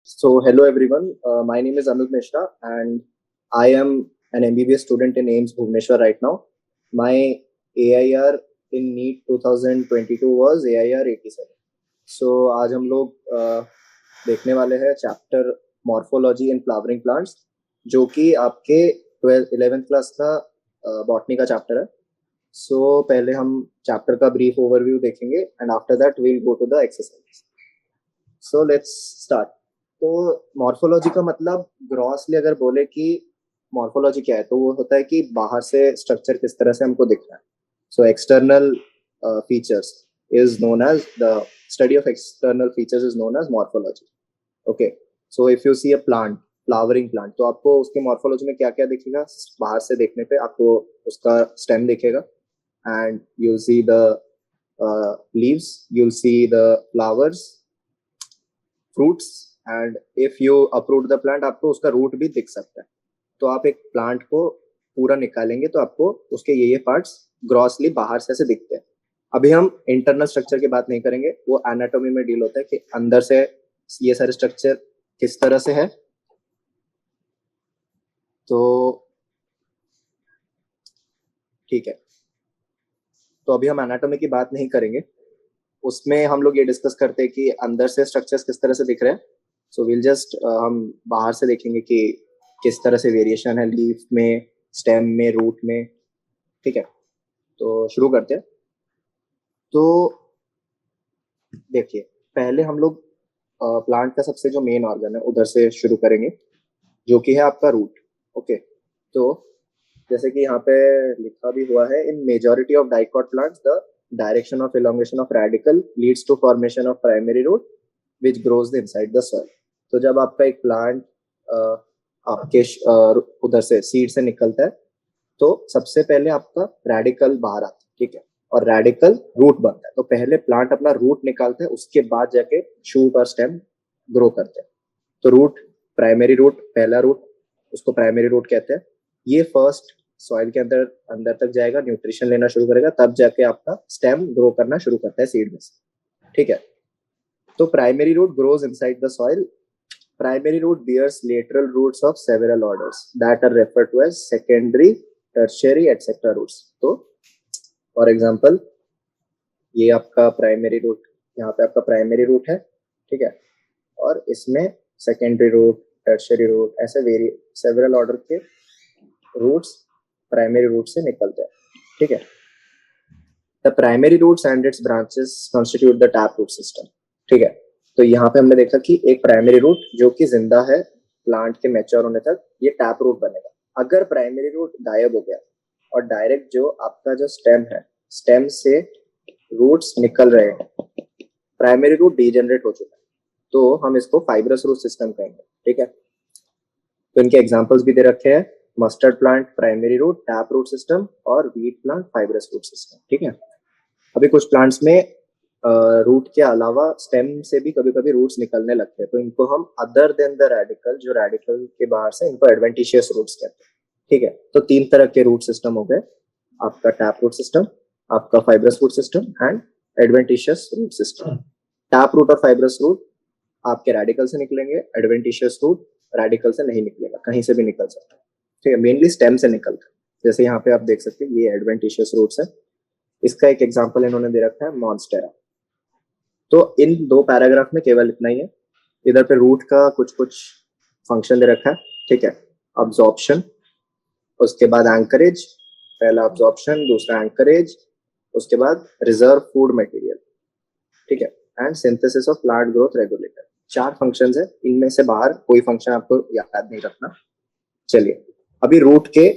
So, hello everyone. My name is Anuj Mishra, and I am an MBBS student in AIMS Bhubaneswar right now. My AIR in NEET 2022 was AIR 87. So, आज हम लोग देखने वाले हैं chapter morphology in flowering plants, जो कि आपके 11th class का बॉटनी का चैप्टर है. सो पहले हम चैप्टर का ब्रीफ ओवरव्यू देखेंगे and after that we will go to the exercise. So let's start. तो मॉर्फोलॉजी का मतलब ग्रॉसली अगर बोले कि मॉर्फोलॉजी क्या है, तो वो होता है कि बाहर से स्ट्रक्चर किस तरह से हमको दिख रहा है. So external features is known as the study of external features is known as morphology. Okay, so if you see a plant, flowering plant, तो आपको उसके मॉर्फोलॉजी में क्या क्या दिखेगा. बाहर से देखने पे आपको उसका स्टेम दिखेगा and you'll see the leaves, you'll see the flowers, fruits, and if you uproot the plant आपको उसका रूट भी दिख सकता है. तो आप एक प्लांट को पूरा निकालेंगे तो आपको उसके ये पार्ट्स ग्रॉसली बाहर से ऐसे दिखते हैं. अभी हम इंटरनल स्ट्रक्चर की बात नहीं करेंगे, वो एनाटॉमी में डील होता है कि अंदर से ये सारे स्ट्रक्चर किस तरह से है. तो ठीक है, तो अभी हम एनाटॉमी की बात नहीं करेंगे. उसमें हम लोग ये डिस्कस करते हैं कि अंदर से स्ट्रक्चर्स किस तरह से दिख रहे हैं. सो विल जस्ट हम बाहर से देखेंगे कि किस तरह से वेरिएशन है लीफ में, स्टेम में, रूट में. ठीक है, तो शुरू करते हैं. तो देखिए, पहले हम लोग प्लांट का सबसे जो मेन ऑर्गन है उधर से शुरू करेंगे, जो कि है आपका रूट. ओके, तो जैसे कि यहाँ पे लिखा भी हुआ है, in majority of dicot plants the direction of elongation of radicle leads to formation of primary root which grows inside the soil. तो जब आपका एक प्लांट आपके उधर से सीड से निकलता है तो सबसे पहले आपका रेडिकल बाहर आता है. ठीक है, और रेडिकल रूट बनता है. तो पहले प्लांट अपना रूट निकालता है, उसके बाद जाके शूट और स्टेम ग्रो करते हैं. तो रूट, प्राइमरी रूट, पहला रूट, उसको प्राइमरी रूट कहते हैं. ये फर्स्ट सॉइल के अंदर अंदर तक जाएगा, न्यूट्रिशन लेना शुरू करेगा, तब जाके आपका स्टेम ग्रो करना शुरू करता है सीड में से. ठीक है, तो primary root grows inside the soil. Primary root bears lateral roots of several orders that are referred to as secondary, tertiary, etc. roots. तो फॉर एग्जांपल ये आपका प्राइमरी रूट, यहाँ पे आपका प्राइमरी रूट है. ठीक है, और इसमें सेकेंडरी रूट, टर्शियरी रूट, ऐसे सेवरल ऑर्डर के रूट्स प्राइमरी रूट से निकलते हैं. ठीक है, the primary roots and its branches constitute the tap root system. ठीक है, तो यहाँ पे हमने देखा कि एक प्राइमरी रूट जो कि जिंदा है प्लांट के मैच्योर होने तक, ये टैप रूट बनेगा. अगर प्राइमरी रूट गायब हो गया और डायरेक्ट जो आपका जो स्टेम है, स्टेम से रूट्स निकल रहे हैं, प्राइमरी रूट डीजेनरेट हो चुका है, तो हम इसको फाइब्रस रूट सिस्टम कहेंगे. ठीक है, तो इनके एग्जांपल्स भी दे रखे हैं. Mustard plant primary root tap root system और wheat plant fibrous root system. ठीक है, अभी कुछ प्लांट्स में रूट के अलावा स्टेम से भी कभी कभी रूट्स निकलने लगते हैं, तो इनको हम अदर देन द रेडिकल, जो रेडिकल के बाहर से, इनको एडवेंटिशियस रूट्स कहते हैं. ठीक है, तो 3 तरह के रूट सिस्टम हो गए, आपका टैप रूट सिस्टम, आपका fibrous root system and adventitious root system. Tap root और फाइब्रस रूट आपके रेडिकल से निकलेंगे, एडवेंटिशियस रूट रेडिकल से नहीं निकलेगा, कहीं से भी निकल सकता है. ठीक है, मेनली स्टेम से निकलता है. जैसे यहाँ पे आप देख सकते हैं ये एडवेंटिशियस रूट्स है. इसका एक एग्जांपल इन्होंने दे रखा है, मॉन्स्टेरा. तो इन 2 पैराग्राफ में केवल इतना ही है. इधर पे रूट का कुछ कुछ फंक्शन दे रखा है. ठीक है, अब्जॉर्प्शन, उसके बाद एंकरेज, पहला अब्जॉर्प्शन, दूसरा एंकरेज, उसके बाद रिजर्व फूड मटेरियल. ठीक है, and synthesis of plant growth regulator. 4 functions है, इनमें से बाहर कोई फंक्शन आपको याद नहीं रखना. चलिए, अभी रूट के,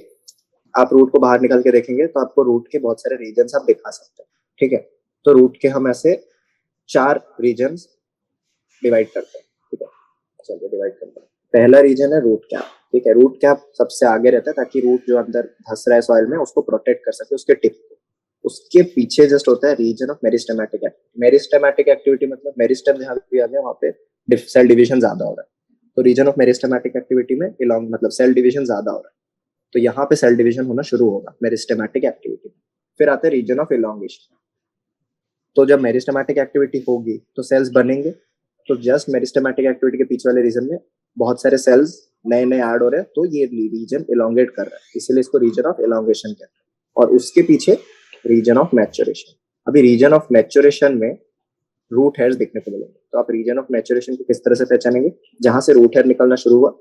आप रूट को बाहर निकाल के देखेंगे तो आपको रूट के बहुत सारे रीजन्स आप दिखा सकते हैं. ठीक है, तो रूट के हम ऐसे 4 रीजन्स डिवाइड करते हैं. ठीक है, चलिए डिवाइड करते हैं. पहला रीजन है रूट कैप. ठीक है, रूट कैप सबसे आगे रहता है ताकि रूट जो अंदर धस रहा है सॉइल में उसको प्रोटेक्ट कर सके, उसके टिप को. उसके पीछे जस्ट होता है region of meristematic activity. Meristematic activity मतलब मेरिस्टेम जहाँ भी आ गया वहाँ पे सेल डिविजन ज्यादा हो रहा है. तो रीजन ऑफ मेरिस्टेमेटिक एक्टिविटी में इलॉन्ग मतलब सेल डिविजन ज्यादा हो रहा है, तो यहाँ पे सेल डिविजन होना शुरू होगा मेरिस्टेमेटिक एक्टिविटी. फिर आता है रीजन ऑफ इलॉन्गेशन. तो जब मेरिस्टेमेटिक एक्टिविटी होगी तो सेल्स बनेंगे, तो जस्ट मेरिस्टेमेटिक एक्टिविटी के पीछे वाले रीजन में बहुत सारे सेल्स नए नए ऐड हो रहे हैं, तो ये रीजन इलोंगेट कर रहा है, इसीलिए इसको रीजन ऑफ इलोंगेशन कहते हैं। और उसके पीछे रीजन ऑफ मैच्योरेशन। अभी रीजन ऑफ मैच्योरेशन में रूट हेयर्स देखने को मिलेंगे। तो आप रीजन ऑफ मैच्योरेशन को किस तरह से पहचानेंगे? जहां से रूट हेयर निकलना शुरू हुआ,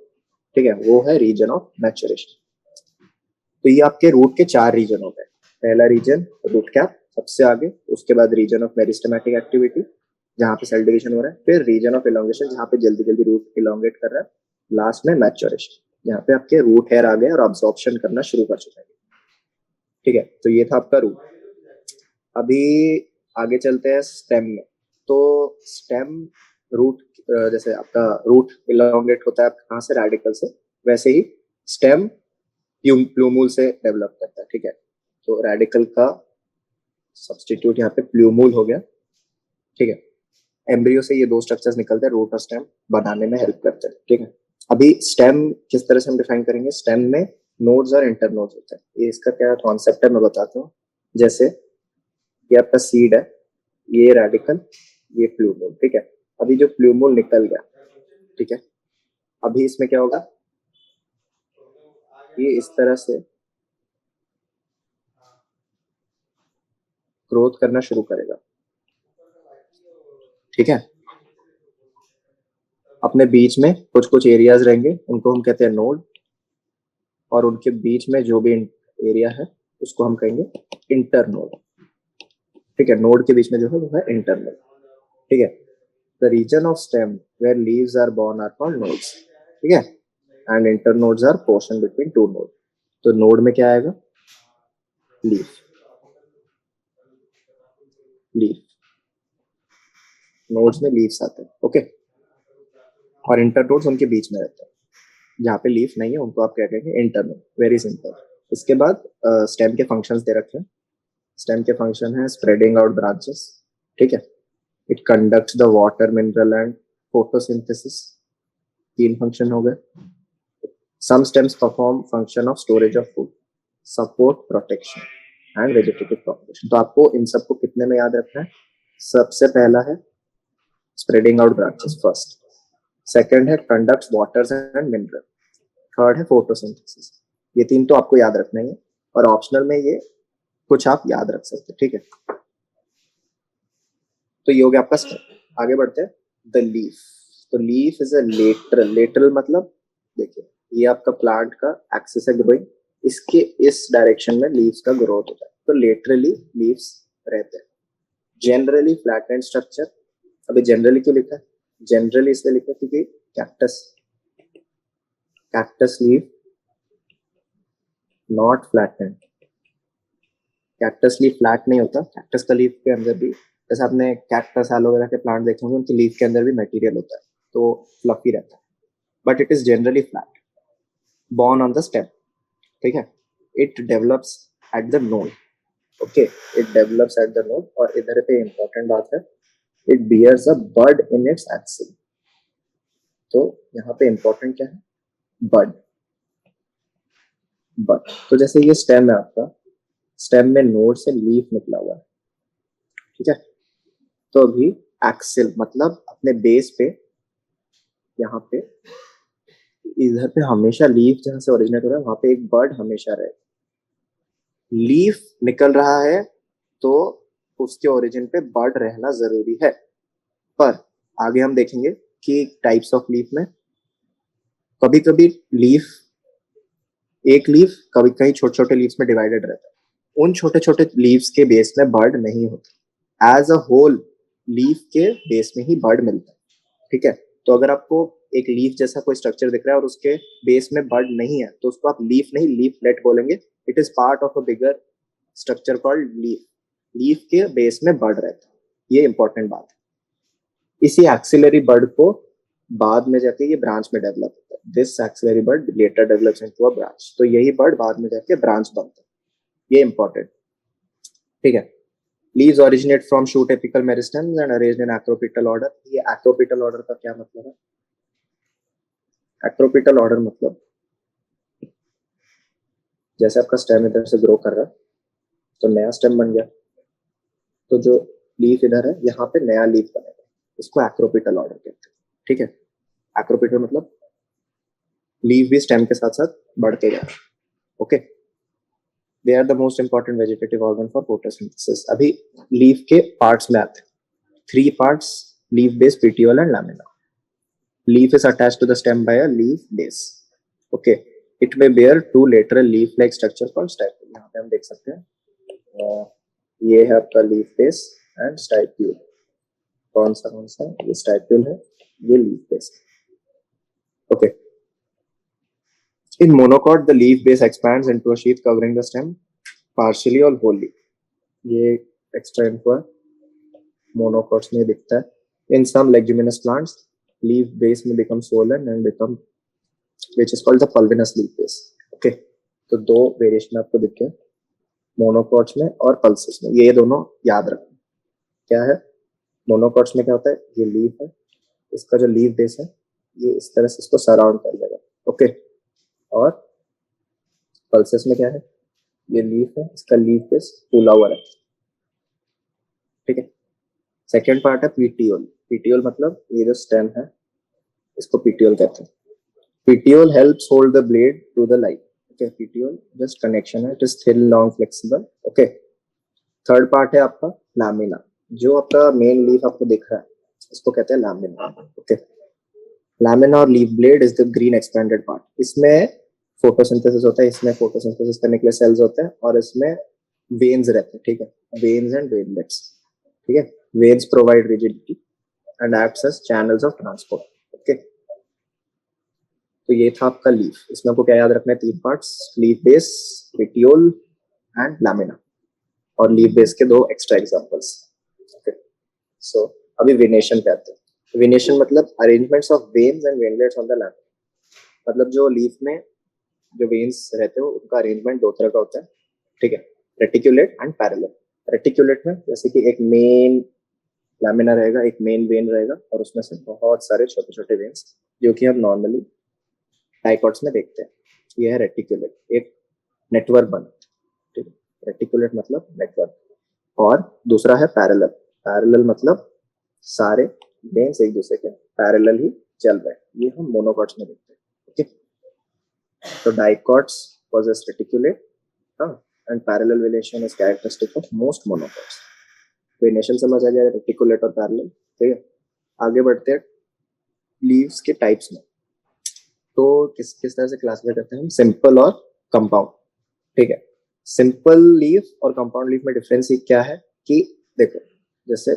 ठीक है, वो है रीजन ऑफ मैच्योरेशन। तो ये आपके रूट के 4 रीजन हो गए। पहला रीजन रूट कैप सबसे आगे, उसके बाद रीजन ऑफ मेरिस्टेमेटिक एक्टिविटी जहाँ पे सेल डिवीजन हो रहा है, फिर रीजन ऑफ इलोंगेशन जहाँ पे जल्दी जल्दी रूट इलोंगेट कर रहा है, लास्ट में मैच्योरेशन जहाँ पे आपके रूट हेयर आ गए और अब्सॉर्प्शन करना शुरू कर चुके हैं। ठीक है, तो ये था आपका रूट। अभी आगे चलते हैं स्टेम में। तो स्टेम रूट, जैसे आपका रूट इलोंगेट होता है कहाँ से? रेडिकल से। वैसे ही स्टेम प्लूमूल से डेवलप करता है। ठीक है, तो रेडिकल का सब्सटीट्यूट यहाँ पे प्लूमूल हो गया। ठीक है, एम्ब्रियो से ये 2 स्ट्रक्चर्स निकलते हैं, रूट और स्टेम बनाने में हेल्प करते हैं। ठीक है, अभी स्टेम किस तरह से हम डिफाइन करेंगे? स्टेम में नोड्स और इंटरनोड्स होते हैं। ये इसका क्या कॉन्सेप्ट है मैं बताता हूँ। जैसे ये आपका सीड है, ये रेडिकल, ये प्लूमूल। ठीक है, अभी जो प्लूमूल निकल गया, ठीक है, अभी इसमें क्या होगा? ये इस तरह से ग्रोथ करना शुरू करेगा। ठीक है, अपने बीच में कुछ कुछ एरियाज रहेंगे, उनको हम कहते हैं नोड, और उनके बीच में जो भी एरिया है उसको हम कहेंगे इंटरनोड। ठीक है, नोड के बीच में जो है वो है इंटरनोड। ठीक है, the region of stem where leaves are borne are called nodes. ठीक है, and internodes are portion between 2 node. तो नोड में क्या आएगा? लीफ। लीफ, नोड्स में लीव्स आते हैं। ओके, और इंटरनोड्स उनके बीच में रहते हैं। जहाँ पे लीफ नहीं है उनको आप क्या कहेंगे? इंटरनोड। Very simple. इसके बाद स्टेम के फंक्शंस दे रखे हैं। स्टेम के फंक्शन है स्प्रेडिंग आउट ब्रांचेस। ठीक है, it conducts the water, mineral and photosynthesis. 3 function हो गए। Some stems perform function of storage of food, support, protection and vegetative propagation. तो आपको इन सबको कितने में याद रखना है? सबसे पहला है spreading out branches first, second है conducts waters and mineral, third है फोटोसिंथेसिस। ये 3 तो आपको याद रखना ही है, और ऑप्शनल में ये कुछ आप याद रख सकते हैं। ठीक है, तो ये हो गया आपका स्टेम। आगे बढ़ते हैं द लीफ। तो leaf is a lateral. Lateral मतलब देखिए, ये आपका प्लांट का एक्सिस है ग्रोइंग, इसके इस डायरेक्शन में लीव्स का ग्रोथ होता है, तो लेटरली लीव्स रहते हैं। Generally flat and structure. अभी जनरली क्यों लिखा है? जनरली इसलिए लिखा है क्योंकि cactus, cactus leaf not flattened. Cactus leaf flat नहीं होता। कैक्टस का लीफ के अंदर भी, जैसे आपने कैक्टस एलोवेरा के प्लांट देखे होंगे, उनकी लीफ के अंदर भी मटेरियल होता है, तो फ्लफी रहता है, but it is generally flat, born on the stem. ठीक है, it develops at the node. Okay, it develops at the node। और इधर पे important बात है, it bears a bud in its axil। तो यहाँ पे important क्या है? bud। bud, तो जैसे ये stem है आपका, stem में node से leaf निकला हुआ है। ठीक है, तो अभी axil मतलब अपने बेस पे, यहाँ पे इधर पे हमेशा लीफ जहां से ओरिजिनेट हो रहा है वहां पे एक बर्ड हमेशा रहे। लीफ निकल रहा है तो उसके ओरिजिन पे बर्ड रहना जरूरी है, पर आगे हम देखेंगे कि टाइप्स ऑफ लीफ में कभी कभी लीफ, एक लीफ कभी कहीं छोटे छोटे लीव्स में डिवाइडेड रहता है, उन छोटे छोटे लीव्स के बेस में बर्ड नहीं होता। एज अ होल लीफ के बेस में ही बर्ड मिलता है। ठीक है, तो अगर आपको एक लीफ जैसा कोई स्ट्रक्चर दिख रहा है और उसके बेस में बर्ड नहीं है, तो उसको आप लीफ नहीं लीफलेट बोलेंगे। It is part of a bigger structure called leaf. Leaf के बेस में बर्ड रहता है, ये इंपॉर्टेंट बात है। इसी एक्सिलरी बर्ड को बाद में जाके ये ब्रांच में डेवलप होता है। This axillary bud later develops into a branch. तो यही बर्ड बाद में जाके ब्रांच बनता है, ये इंपॉर्टेंट। ठीक है, leaves originate from shoot apical meristems and arranged in acropetal order. ये एक्रोपिटल ऑर्डर का क्या मतलब है? एक्रोपिटल ऑर्डर मतलब जैसे आपका स्टेम इधर से ग्रो कर रहा है तो नया स्टेम बन गया, तो जो लीफ इधर है यहाँ पे नया लीफ बनेगा। इसको एक्रोपिटल ऑर्डर कहते हैं, ठीक है। एक्रोपिटल मतलब लीफ भी स्टेम के साथ साथ बढ़ के जा रहा है, okay. They are the most important vegetative organ for photosynthesis. अभी लीफ के पार्ट्स में आते हैं, 3 parts, leaf base, petiole and lamina. Leaf is attached to the stem by a leaf base, okay. It may bear 2 lateral leaf like structure called stipule. यहाँ पे हम देख सकते हैं ये है आपका लीफ बेस एंड स्टाइप्यूल। कौन सा ये स्टाइप्यूल है, ये leaf base, okay. In monocot, the leaf base expands into a sheath covering the stem partially or wholly. ये extra info है, monocots में दिखता है। In some leguminous plants, leaf base में become swollen and become, which is called the pulvinous leaf base. Okay, तो 2 variation आपको दिख गए, मोनोकॉट्स में और पल्सेस में। ये दोनों याद रखना। क्या है, मोनोकॉट्स में क्या होता है, ये लीफ है, इसका जो लीफ बेस है ये इस तरह से इसको सराउंड कर लेगा, ओके। और पल्सेस में क्या है, ये लीफ है, इसका लीफ बेस फूला हुआ है, ठीक है। सेकेंड पार्ट है पीटियोल। पीटियोल मतलब ये जो स्टेम है इसको पीटियोल कहते हैं। Petiole helps hold the blade to the light, okay. Petiole just connection है, it is thin, long, flexible, okay. Third part है आपका लैमिना। जो आपका मेन लीफ आपको दिख रहा है इसको कहते हैं लैमिना, ओके। लैमिना और leaf blade is the green expanded part. इसमें फोटोसिंथेसिस होता है, इसमें फोटोसिंथेसिस करने के लिए सेल्स होते हैं और इसमें वेन्स रहते हैं, ठीक है, वेन्स एंड वेनलेट्स, ठीक है। Veins provide rigidity and acts as channels of transport, okay. तो ये था आपका लीफ। इसमें आपको क्या याद रखना है, 3 parts, leaf base, petiole and lamina, और लीफ बेस के 2 एक्स्ट्रा एग्जांपल्स, ओके। सो अभी वेनेशन पे आते हैं। वेनेशन मतलब arrangements of veins and veinlets on the lamina. मतलब जो लीफ में जो वेन्स रहते हो उनका अरेंजमेंट 2 तरह का होता है, ठीक है, रेटिकुलेट एंड पैरेलल। रेटिकुलेट में जैसे कि एक मेन लैमिना रहेगा, एक मेन वेन रहेगा और उसमें से बहुत सारे छोटे छोटे वेन्स जो कि हम नॉर्मली डाइकॉट्स में देखते हैं, ये है रेटिकुलेट, एक नेटवर्क बना, ठीक है। रेटिकुलेट मतलब नेटवर्क। और दूसरा है पैरेलल। पैरेलल मतलब सारे वेन्स एक दूसरे के पैरेलल ही चल रहे हैं, ये हम मोनोकॉट्स में देखते हैं, okay. So dicots possess reticulate, and parallel venation is characteristic of most monocots. Venation समझ आ गया, reticulate और parallel, ठीक है। आगे बढ़ते हैं लीव्स के टाइप्स में। तो किस किस तरह से क्लासिफाई करते हैं हम, सिंपल और कंपाउंड, ठीक है। सिंपल लीफ और कंपाउंड लीफ में डिफरेंस क्या है कि देखो, जैसे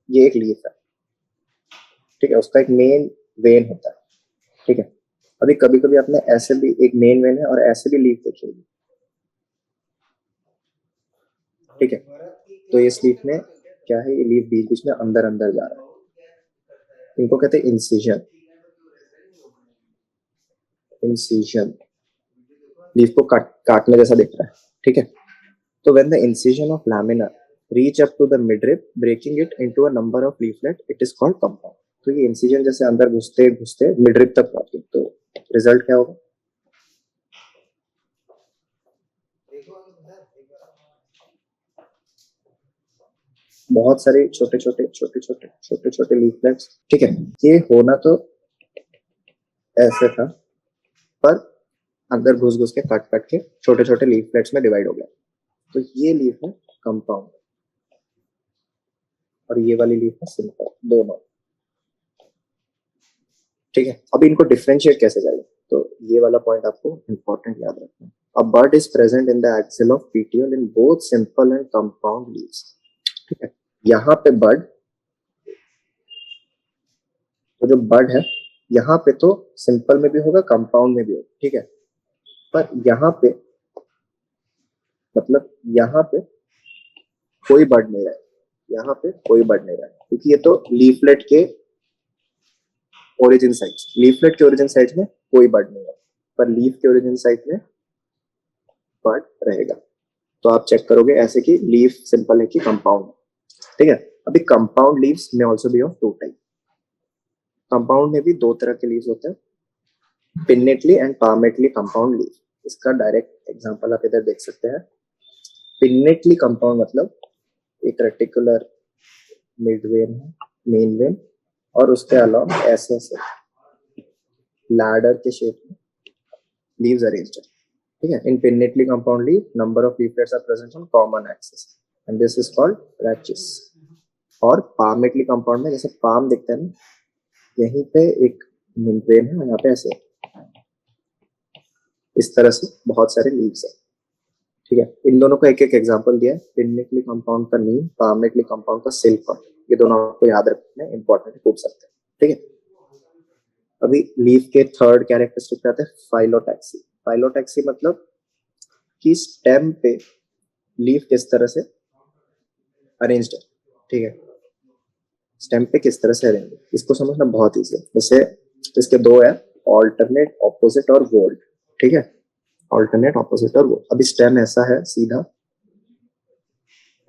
ये एक लीफ है, ठीक है, उसका एक मेन वेन होता है, ठीक है। अभी कभी कभी आपने ऐसे भी एक मेन वेन है और ऐसे भी लीफ देखी होगी, ठीक है। तो इस लीफ में क्या है, ये लीफ बीच बीच में अंदर अंदर जा रहा है, इनको कहते हैं इंसिजन। इंसिजन लीफ को काटने जैसा दिख रहा है, ठीक है। तो when the incision of lamina reach up to the midrib breaking it into a number of leaflet, it is called compound. तो ये इंसिजन जैसे अंदर घुसते घुसते मिडरिब तक पहुंचे, तो रिजल्ट क्या होगा, बहुत सारे छोटे छोटे छोटे छोटे छोटे छोटे लीफलेट्स, ठीक है। ये होना तो ऐसे था, पर अंदर घुस घुस के काट काट के छोटे छोटे लीफलेट्स में डिवाइड हो गया। तो ये लीफ है कंपाउंड और ये वाली लीफ है सिंपल, दोनों, ठीक है। अभी इनको डिफरेंशिएट कैसे करें, तो ये वाला पॉइंट आपको इंपॉर्टेंट याद रखना है। A bud is present in the axil of petiole in both simple and compound leaves, ठीक है। यहाँ पे बड, तो जो बड है यहाँ पे तो सिंपल में भी होगा, कंपाउंड में भी होगा, ठीक है। पर यहाँ पे मतलब यहाँ पे कोई बड नहीं रहा है, यहाँ पे कोई बड नहीं रहा है, क्योंकि ये तो लीफलेट के ओरिजिन साइड, लीफलेट के ओरिजिन साइड में कोई बड नहीं है, पर लीफ के ओरिजिन साइड में बड रहेगा। तो आप चेक करोगे ऐसे कि लीफ सिंपल है कि कंपाउंड, ठीक है। अभी कंपाउंड लीव्स में also be of 2 type. Compound में भी 2 तरह के लीव्स होते हैं, pinnately and palmately compound leave. इसका डायरेक्ट एग्जांपल आप इधर देख सकते हैं। पिन्नेटली कंपाउंड मतलब एक रेटिकुलर मिडवेन है, मेन वेन, और उसके अलावा ऐसे ऐसे लैडर के शेप में लीव्स अरेंज्ड है, ठीक है। In pinnately compound leaf number of leaflets are present on common axis and this is called branches. और पामेटली कंपाउंड में जैसे पाम दिखता है ना, यहीं पे एक मेम्ब्रेन है, यहाँ पे ऐसे इस तरह से बहुत सारे लीव्स है, ठीक है। इन दोनों को एक एक एग्जांपल दिया है, पिन्नेटली कंपाउंड का नीम, पामेटली कंपाउंड का सिल्क, ये दोनों आपको याद रखना है, इंपॉर्टेंट पूछ सकते हैं, ठीक है। अभी लीफ के थर्ड कैरेक्टरिस्टिक पे आते हैं, फाइलोटैक्सी। फाइलोटैक्सी मतलब कि स्टेम पे लीफ किस तरह से अरेंज्ड है, ठीक है। स्टेम पे किस तरह से अरेंज है, इसको समझना बहुत ईजी है। जैसे इसके दो है, ऑल्टरनेट, ऑपोजिट और वोल्ट, ठीक है। ऑल्टरनेट, ऑपोजिट और वोल्ट। अभी स्टेम ऐसा है सीधा,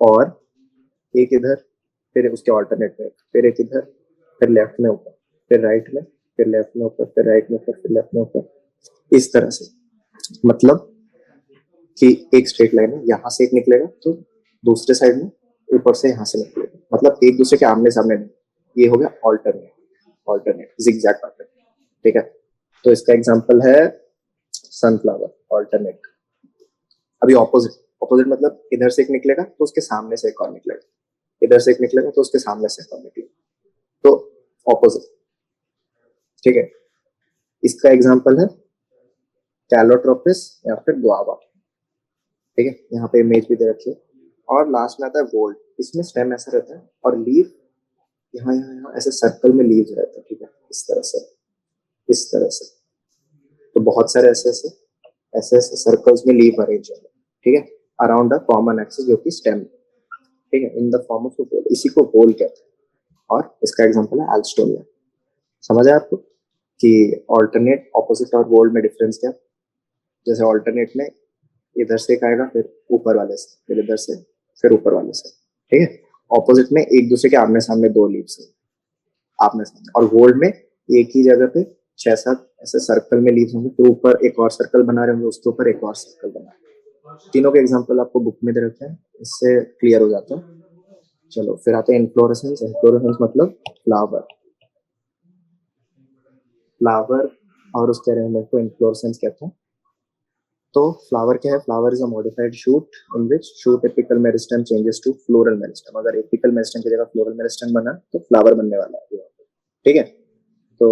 और एक इधर, फिर उसके ऑल्टरनेट में, फिर एक इधर, फिर लेफ्ट में ऊपर, फिर राइट में, फिर लेफ्ट में ऊपर, फिर राइट में ऊपर, फिर लेफ्ट में ऊपर, इस तरह से। मतलब कि एक स्ट्रेट लाइन है, यहाँ से एक निकलेगा तो दूसरे साइड में ऊपर से यहाँ से निकलेगा, मतलब एक दूसरे के आमने सामने नहीं। ये हो गया ऑल्टरनेट, ऑल्टरनेट जिगजैग पैटर्न, ठीक है। तो इसका एग्जांपल है सनफ्लावर, ऑल्टरनेट। अभी ऑपोजिट, ऑपोजिट मतलब इधर से एक निकलेगा तो उसके सामने से एक और निकलेगा, इधर से एक निकलेगा तो उसके सामने से एक और निकलेगा, तो ऑपोजिट, ठीक है। इसका एग्जांपल है कैलोट्रोपिस या फिर गुआवा, ठीक है। यहाँ पे इमेज भी दे रखी है। और लास्ट में आता है वोल्ट। इसमें स्टेम ऐसा रहता है और लीफ यहाँ यहाँ यहाँ ऐसे सर्कल में लीव्स रहता है, ठीक है, इस तरह से, इस तरह से। तो बहुत सारे ऐसे ऐसे ऐसे ऐसे सर्कल्स में लीफ अरेंज है, ठीक है, अराउंड अ कॉमन एक्सिस जो कि स्टेम, ठीक है, इन द फॉर्म ऑफ वोल। इसी को वोल कहते हैं। और इसका एग्जांपल है एल्स्टोनिया। समझ आया आपको कि ऑल्टरनेट, ऑपोजिट और वोल्ट में डिफरेंस क्या है? जैसे ऑल्टरनेट में इधर से एक आएगा, फिर ऊपर वाले से, फिर इधर से, फिर ऊपर वाले से, ठीक है। ऑपोजिट में एक दूसरे के आमने सामने दो लीव्स है, आमने सामने। और वोल्ट में एक ही जगह पे 6-7 ऐसे सर्कल में लीव्स होंगे, फिर ऊपर एक और सर्कल बना रहे होंगे, उसके ऊपर एक और सर्कल बना रहे। तीनों के एग्जांपल आपको बुक में दे रखे हैं, इससे क्लियर हो जाता है। चलो फिर आते हैं इन्फ्लोरेसेंस। इन्फ्लोरेसेंस मतलब फ्लावर, फ्लावर और उसके अरेंजमेंट को इन्फ्लोरेसेंस कहते हैं। तो फ्लावर क्या है? Flower is a modified shoot in which shoot apical meristem changes to floral meristem. अगर एपिकल मेरिस्टेम की जगह फ्लोरल मेरिस्टेम बना तो फ्लावर बनने वाला है, ठीक है। तो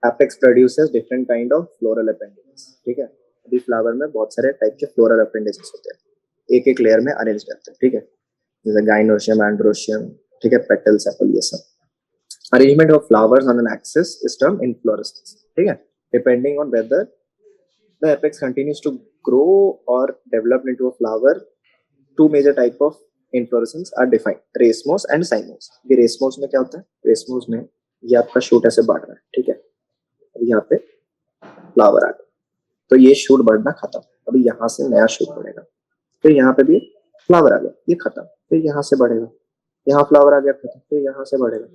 apex produces different kind of floral appendages, ठीक है। अभी फ्लावर में बहुत सारे टाइप के फ्लोरल अपेंडेजेस होते हैं, एक एक लेयर में अरेंज करते हैं, ठीक है। जैसे गाइनोशियम, एंड्रोशियम, ठीक है, पेटल, सेपल, ये सब। Arrangement of flowers on an axis is termed inflorescence, ठीक है। Depending on whether the apex continues to grow or develop into a flower, two major type of inflorescence are defined, racemose and cymose। ये racemose में क्या होता है? racemose में ये आपका शूट ऐसे बढ़ रहा है, ठीक है। अभी यहाँ पे फ्लावर आ गया तो ये शूट बढ़ना खत्म, अभी यहाँ से नया शूट बढ़ेगा। फिर यहाँ पे भी फ्लावर आ गया, ये खत्म, फिर यहाँ से बढ़ेगा, यहाँ फ्लावर आ गया खत्म, फिर यहाँ से बढ़ेगा।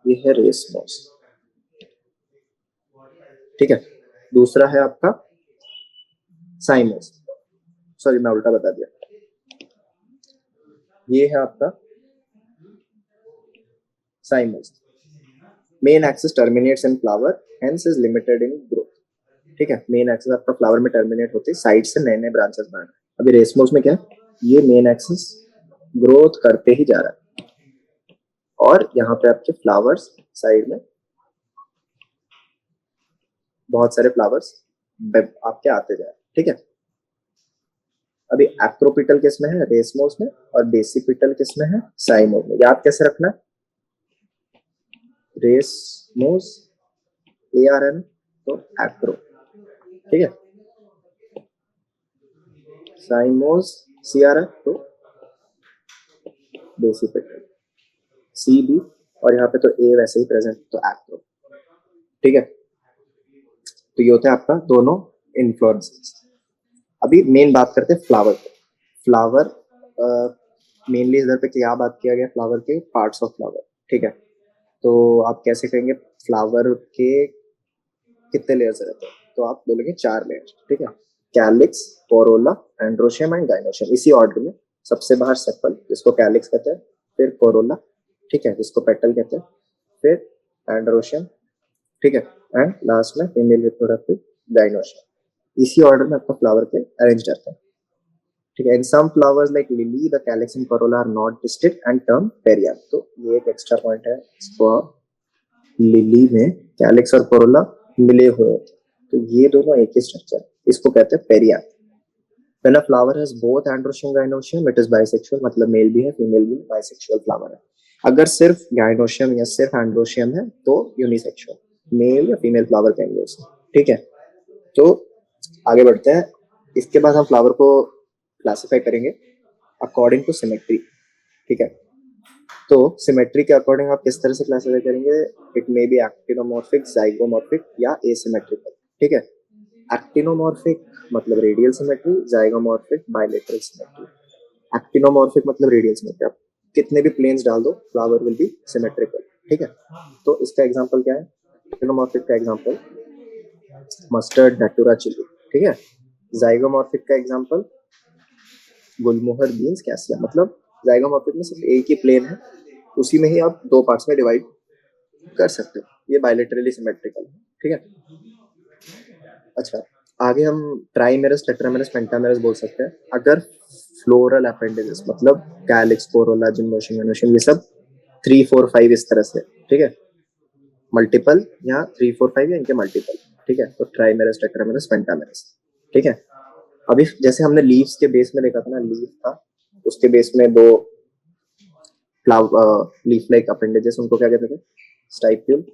ये है रेसमोस, ठीक है। दूसरा है आपका साइमोस, सॉरी मैं उल्टा बता दिया। ये है आपका साइमोस। Main axis terminates in flower, hence is limited in growth, ठीक है। मेन एक्सिस आपका फ्लावर में टर्मिनेट होते हैं, साइड से नए नए ब्रांचेस बन रहे हैं। अभी रेसमोस में क्या है? ये मेन एक्सिस ग्रोथ करते ही जा रहा है और यहाँ पे आपके फ्लावर्स साइड में बहुत सारे फ्लावर्स आपके आते जाए, ठीक है। अभी एक्रोपिटल किस में है? रेसमोस में। और बेसिपिटल किस में है? साइमोस में। याद कैसे रखना है? रेसमोस ए आर एन तो एक्रो, ठीक है। साइमोस सी आर एन तो बेसिपिटल सी बी, और यहाँ पे तो ए वैसे ही प्रेजेंट तो एक्रो, ठीक है। तो ये होता है आपका दोनों इन्फ्लोरेंसेस। अभी मेन बात करते हैं फ्लावर पे। फ्लावर मेनली इधर पे क्या बात किया गया? फ्लावर के पार्ट्स ऑफ फ्लावर, ठीक है। तो आप कैसे कहेंगे फ्लावर के कितने लेयर्स रहते हैं? तो आप बोलेंगे 4 लेयर्स, ठीक है। Calyx, corolla, androecium and gynoecium, इसी ऑर्डर में। सबसे बाहर सेपल जिसको कैलिक्स कहते हैं, फिर कोरोला, ठीक है, जिसको पेटल कहते हैं, फिर एंड्रोशियम, ठीक है, एंड लास्ट में फीमेल रिप्रोडक्टिव गाइनोशियम। इसी ऑर्डर में आपका फ्लावर के अरेंज रहता है, ठीक है। In some flowers like lily the calyx and corolla are not distinct and term perianth. तो ये एक एक्स्ट्रा पॉइंट है, इसको लिली में कैलिक्स और कोरोला मिले हुए होते हैं, तो ये दोनों एक ही स्ट्रक्चर, इसको कहते हैं पेरियाम। When a flower has both androecium gynoecium, it is bisexual, मतलब मेल भी है फीमेल भी, बाइसेक्सुअल फ्लावर है। अगर सिर्फ गाइनोशियम या सिर्फ एंड्रोशियम है तो यूनिसेक्सुअल, मेल या फीमेल फ्लावर कहेंगे उसे, ठीक है। तो आगे बढ़ते हैं, इसके बाद हम फ्लावर को क्लासिफाई करेंगे अकॉर्डिंग टू सिमेट्री, ठीक है। तो सिमेट्री के अकॉर्डिंग आप किस तरह से क्लासिफाई करेंगे, it may be actinomorphic, zygomorphic या एसिमेट्रिकल, ठीक है। एक्टिनोमॉर्फिक मतलब radial symmetry, zygomorphic bilateral symmetry. Actinomorphic मतलब रेडियल सिमेट्री, आप कितने भी प्लेन्स डाल दो फ्लावर विल बी सिमेट्रिकल, ठीक है। तो इसका एग्जांपल क्या है, एक्टिनोमॉर्फिक का एग्जांपल मस्टर्ड, डटूरा चिली, ठीक है। जाइगोमॉर्फिक का एग्जांपल गुलमोहर, बीन्स, कैसिया। मतलब जाइगोमॉर्फिक में सिर्फ एक ही प्लेन है, उसी में ही आप दो पार्ट्स में डिवाइड कर सकते हो, ये बाइलेटरली सिमेट्रिकल, ठीक है। अच्छा, आगे हम ट्राइमेरस, टेट्रामेरस, पेंटामेरस बोल सकते हैं अगर फ्लोरल अपेंडेजेस मतलब कैलिक्स, कोरोला, जिम्नोशियम, वेनोशियम, ये सब 3, 4, 5 इस तरह से, ठीक है। मल्टीपल या 3, 4, 5 या इनके मल्टीपल, ठीक है। तो ट्राइमेरस, टेट्रामेरस, पेंटामेरस, ठीक है। अभी जैसे हमने लीव्स के बेस में देखा था ना, लीफ था, उसके बेस में दो लीफ लाइक अपेंडेजेस, उनको क्या कहते थे, स्टाइप्यूल।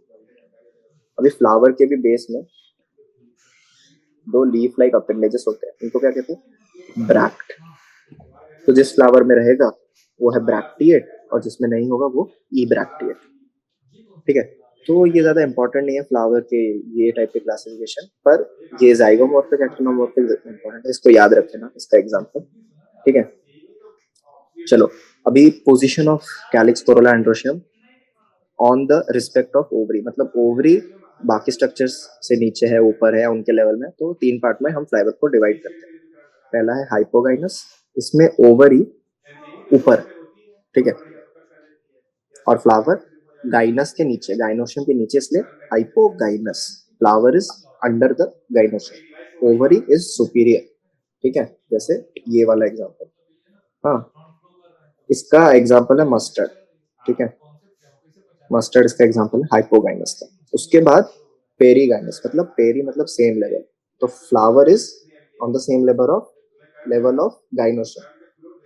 अभी फ्लावर के भी बेस में दो लीफ लाइक अपेंडेजेस होते हैं, इनको क्या कहते हैं, ब्रैक्ट। तो जिस फ्लावर में रहेगा वो है ब्रैक्टिएट और जिसमें नहीं होगा वो ई ब्रैक्टिएट, ठीक है। तो ये ज्यादा इंपॉर्टेंट नहीं है फ्लावर के ये टाइप के क्लासिफिकेशन, पर ये जाइगोमॉर्फिक, एक्टिनोमॉर्फिक इंपॉर्टेंट है, इसको याद रखना, इसका एग्जांपल, ठीक है। चलो, अभी position of calyx, corolla, androecium on the respect of ovary, मतलब ओवरी बाकी स्ट्रक्चर्स से नीचे है, ऊपर है, उनके लेवल में, तो तीन पार्ट में हम फ्लावर को डिवाइड करते हैं। पहला है हाइपोगाइनस, इसमें ओवरी ऊपर, ठीक है, और फ्लावर गाइनस के नीचे, गाइनोशियम के नीचे, इसलिए hypogynous. Flower is under the gynoecium, ovary is superior, ठीक है। जैसे ये वाला एग्जांपल, हाँ, इसका एग्जांपल है मस्टर्ड, ठीक है। मस्टर्ड इसका एग्जांपल है हाइपोगाइनस का। उसके बाद पेरीगाइनस, मतलब पेरी मतलब सेम लेवल, तो flower is on the same level of gynoecium,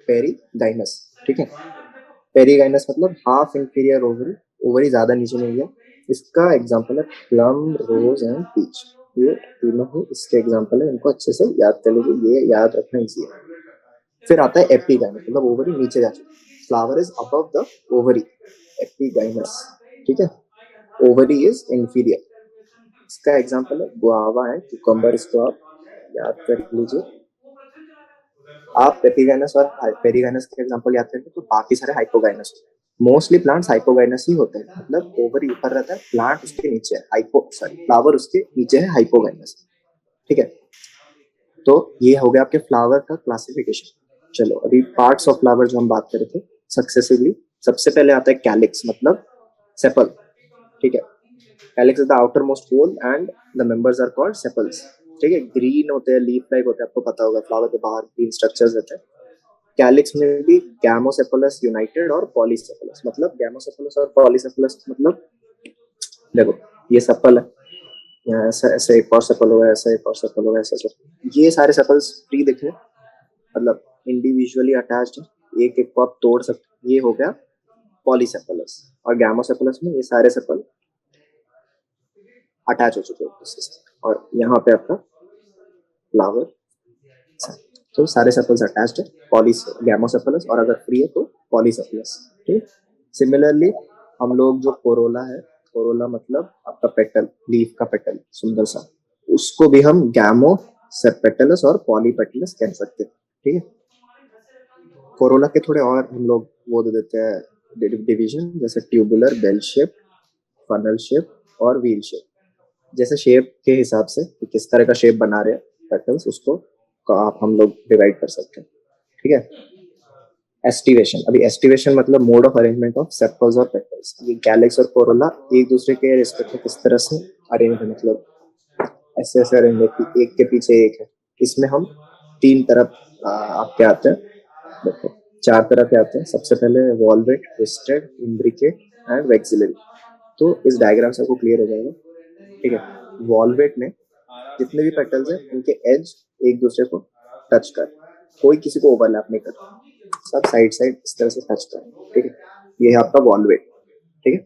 perigynous, ठीक है। पेरीगाइनस मतलब हाफ इंफीरियर ओवरी, ओवरी ज्यादा नीचे नहीं गया। इसका एग्जांपल है प्लम, रोज एंड पीच, ये तीनों ही इसके एग्जांपल है, इनको अच्छे से याद कर लीजिए, ये याद रखना इजी है। फिर आता है एपिगाइनस, मतलब ओवरी नीचे जा चुकी, flower is above the ovary, epigynous, ठीक है। ओवरी इज इंफीरियर, इसका एग्जांपल है गुआवा एंड क्यूकम्बर, इसको आप याद कर लीजिए। आप एपिगाइनस और पेरीगाइनस के एग्जांपल याद करेंगे तो बाकी सारे हाइपोगाइनस होते हैं। मोस्टली प्लांट्स हाइपोगाइनस ही होते हैं, मतलब ओवरी ऊपर रहता है, प्लांट उसके नीचे है, फ्लावर उसके नीचे है, हाइपोगाइनस, ठीक है। तो ये हो गया आपके फ्लावर का क्लासिफिकेशन। चलो, अभी पार्ट्स ऑफ फ्लावर जो हम बात कर रहे थे सक्सेसिवली, सबसे पहले आता है कैलिक्स, मतलब सेपल, ठीक है। Calyx is the outermost whorl and the members are called sepals, ठीक है। ग्रीन होते हैं, लीफ लाइक होते हैं, आपको पता होगा फ्लावर के बाहर ग्रीन स्ट्रक्चर्स रहते हैं। कैलिक्स में भी गैमोसेफलस यूनाइटेड और पॉलीसेफलस, मतलब गैमोसेफलस और पॉलीसेफलस मतलब देखो ये सेपल है, यहाँ ऐसा ऐसे एक और सेपल होगा, ऐसा एक और सेपल होगा, ऐसा ये सारे सेपल्स फ्री दिख रहे, मतलब इंडिविजुअली अटैच्ड, एक एक को आप तोड़ सकते, ये हो गया पॉलीसेफलस। और गैमोसेफलस में ये सारे सेपल अटैच हो चुके हैं, और यहाँ पे आपका फ्लावर, तो सारे सेपल्स अटैच्ड है, गैमोसेफलस, और अगर फ्री है तो पॉलीसेफलस, ठीक। सिमिलरली हम लोग जो कोरोला है, कोरोला मतलब आपका पेटल, लीफ का पेटल सुंदर सा, उसको भी हम गैमो सेपेटलस और पॉलीपेटलस कह सकते हैं, ठीक है। कोरोला के थोड़े और हम लोग वो दे देते हैं डिवीजन, जैसे tubular, bell shape, funnel shape और व्हील शेप। जैसे शेप के हिसाब से कि किस तरह का शेप बना रहे हैं पेटल्स, उसको आप हम लोग डिवाइड कर सकते हैं, ठीक है। एस्टिवेशन, अभी एस्टिवेशन मतलब mode of arrangement of sepals और पेटल्स। ये कैलिक्स और कोरोला एक दूसरे के रिस्पेक्ट में किस तरह से अरेंज है, मतलब ऐसे ऐसे अरेंज है कि एक के पीछे एक है। इसमें हम तीन तरफ आपके आते हैं, देखो चार तरह के आते हैं। सबसे पहले valvate, twisted, imbricate and vexillary. तो इस डायग्राम से आपको क्लियर हो जाएगा, ठीक है। वॉल्वेट में जितने भी पेटल्स हैं उनके एज एक दूसरे को टच कर, कोई किसी को ओवरलैप नहीं करता, सब साइड साइड इस तरह से टच कर, ठीक है। ये है आपका वॉल्वेट, ठीक है,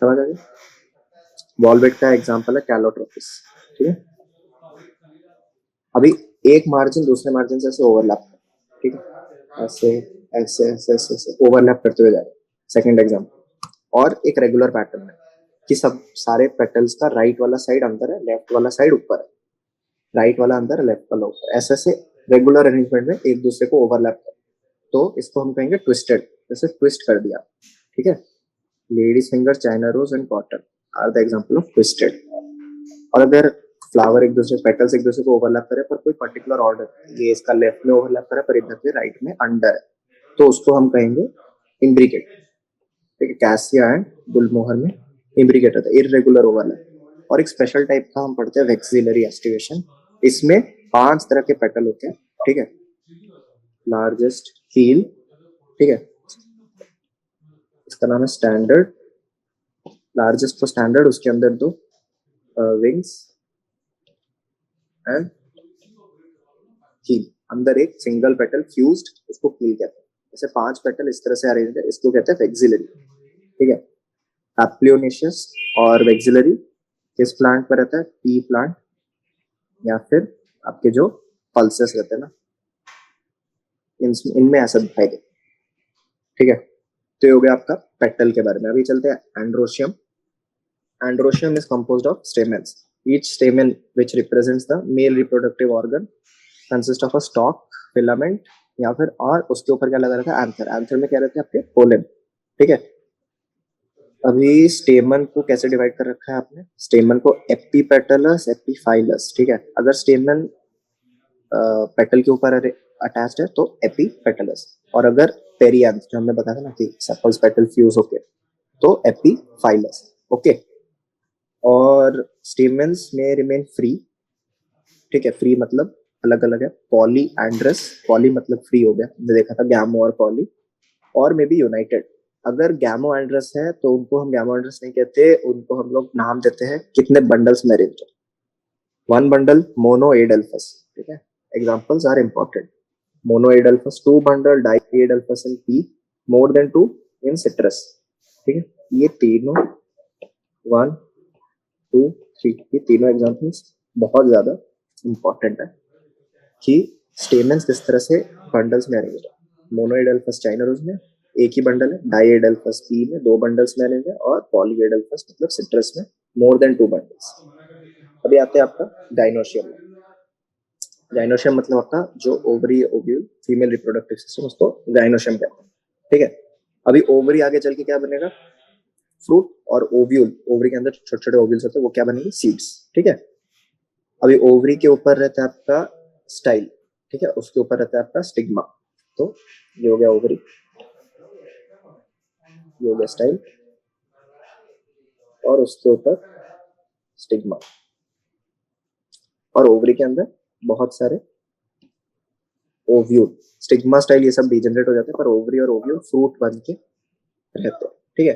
समझ आ गया। वॉल्वेट का एग्जांपल है कैलोट्रोपिस, ठीक है। अभी एक मार्जिन दूसरे मार्जिन से ऐसे ओवरलैप, ठीक है, ऐसे ऐसे ऐसे ऐसे, ऐसे ओवरलैप करते हुए जा रहे हैं। सेकेंड एग्जांपल, और एक रेगुलर पैटर्न है कि सब सारे पेटल्स का राइट वाला साइड अंदर है, लेफ्ट वाला साइड ऊपर है, राइट वाला अंदर है, लेफ्ट वाला ऊपर, ऐसे ऐसे रेगुलर अरेंजमेंट में एक दूसरे को ओवरलैप कर, तो इसको हम कहेंगे ट्विस्टेड, जैसे ट्विस्ट कर दिया, ठीक है। Ladies finger, China rose and cotton are the example of twisted. और अगर फ्लावर एक दूसरे, पेटल्स एक दूसरे को ओवरलैप करे पर कोई पर्टिकुलर ऑर्डर, ये इसका लेफ्ट में ओवरलैप करे पर इधर के राइट में अंडर है, तो उसको हम कहेंगे इम्ब्रिकेट, ठीक है। कैसिया एंड गुलमोहर में इम्ब्रिकेट होता है, इरेगुलर ओवरलैप। और एक स्पेशल टाइप का हम पढ़ते हैं वेक्सिलरी एस्टिवेशन। इसमें 5 तरह के पेटल होते हैं, ठीक है। लार्जेस्ट हील, ठीक है, इसका नाम है स्टैंडर्ड, लार्जेस्ट तो स्टैंडर्ड, उसके अंदर दो विंग्स एंड कील, अंदर एक सिंगल पेटल फ्यूज्ड, उसको कील कहते हैं। जैसे 5 पेटल इस तरह से अरेंज है, इसको कहते हैं वेक्सिलरी, ठीक है। एप्लियोनेशियस और वेक्सिलरी किस प्लांट पर रहता है, पी प्लांट या फिर आपके जो पल्सेस रहते हैं ना, इनमें ऐसा दिखाई दे, ठीक है। तो ये हो गया आपका पेटल के बारे में। अभी चलते हैं androecium. Androecium is composed of stamens, each stamen which represents the male reproductive organ consist of a stalk, filament या फिर, और उसके ऊपर क्या लगा रहता है, एंथर। एंथर में क्या रहते हैं आपके पोलन, ठीक है। अभी स्टेमन को कैसे डिवाइड कर रखा है आपने, स्टेमन को एपीपेटलस, एपीफाइलस, ठीक है। अगर स्टेमन पेटल के ऊपर अटैच्ड है तो एपीपेटलस, और अगर पेरियांथ जो हमने बताया था ना कि सेपल्स पेटल फ्यूज होके, तो एपीफाइलस, ओके। और स्टेमन्स में रिमेन फ्री, ठीक है, फ्री मतलब अलग अलग है। पॉली एंड्रस, पॉली मतलब फ्री हो गया, हमने देखा था गैमो और पॉली, और मे बी यूनाइटेड। अगर गैमो एंड्रस है तो उनको हम गैमो एंड्रस नहीं कहते, उनको हम लोग नाम देते हैं कितने बंडल्स में अरेंज है। 1 बंडल मोनोएडल्फस, ठीक है। Examples are important, monoadelphous, 2 bundle diadelphous in pea, more than 2 in citrus, ठीक है। ये तीनों 1 2 3, ये तीनों एग्जांपल्स बहुत ज्यादा इंपॉर्टेंट है कि स्टेमेंस किस तरह से बंडल्स में अरेंज है। मोनोएडल्फस चाइना रोज में एक ही बंडल है, डाइएडल्फस पी में 2 बंडल्स में अरेंज है, और पॉलीएडल्फस मतलब सिट्रस में मोर देन 2 बंडल्स। अभी आते हैं आपका गाइनोशियम में। गाइनोशियम मतलब आपका जो ovary, ovule, female reproductive system, उसको गाइनोशियम कहते हैं, ठीक है। अभी ओवरी आगे चल के क्या बनेगा, फ्रूट, और ओव्यूल, ओवरी के अंदर छोटे छोटे ओव्यूल्स होते हैं, वो क्या बनेंगे, सीड्स, ठीक है। अभी ओवरी के ऊपर रहता है आपका स्टाइल, ठीक है, उसके ऊपर रहता है आपका स्टिग्मा। तो ये हो गया ओवरी, ये हो गया स्टाइल, और उसके ऊपर स्टिग्मा। और ओवरी के अंदर बहुत सारे ओव्यूल, स्टिग्मा, स्टाइल ये सब डिजेनरेट हो जाते हैं, पर ओवरी और ओव्यूल फ्रूट बन के रहते हैं, ठीक है।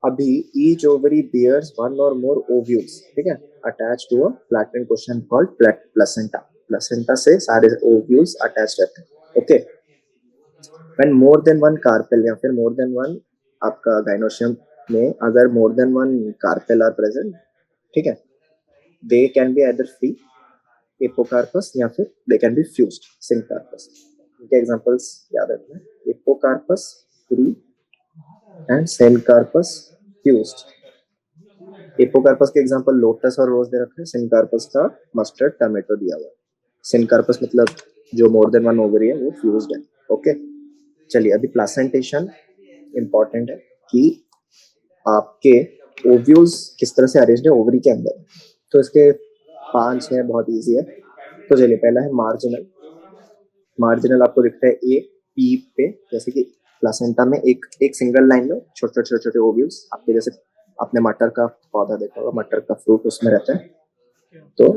अभी ईच ओवरी बियर्स 1 और मोर ओव्यूल्स, ठीक है, attach to a flattened portion called placenta. Placenta से सारे ओव्यूल्स अटैच रहते हैं, okay. When more than 1 carpel या फिर मोर देन 1, आपका गाइनोशियम में अगर more than 1 carpel are present, ठीक है, they can be either free apocarpous या फिर they can be fused syncarpous. इनके एग्जांपल्स याद रखना, apocarpous free and syncarpous fused. Apocarpous के एग्जांपल लोटस और रोज दे रखे हैं, सिनकार्पस का मस्टर्ड टमेटो दिया हुआ है। सिनकार्पस मतलब जो मोर देन 1 ओवरी है वो फ्यूज्ड है, ओके। चलिए अभी प्लासेंटेशन इंपॉर्टेंट है कि आपके ओव्यूल्स किस तरह से अरेंज्ड है ओवरी के अंदर। तो इसके 5 है, बहुत इजी है। तो चलिए पहला है मार्जिनल। मार्जिनल आपको दिखता है ए, पी पे, जैसे कि प्लासेंटा में एक एक सिंगल लाइन में छोटे छोटे छोटे ओव्यूल्स, आपके जैसे आपने मटर का पौधा देखा होगा, मटर का फ्रूट उसमें रहता है। तो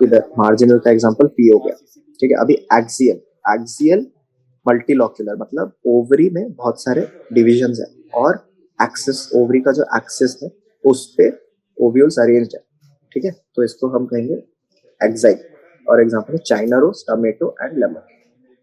इधर मार्जिनल का एग्जांपल पी हो गया, ठीक है। अभी एक्सियल, एक्सियल मल्टीलॉक्यूलर मतलब ओवरी में बहुत सारे डिविजन्स है, और एक्सिस, ओवरी का जो एक्सिस है उस पे ओव्यूल्स अरेंज्ड है, ठीक है। तो इसको हम कहेंगे एक्साइल। और एग्जांपल है China rose, tomato and lemon.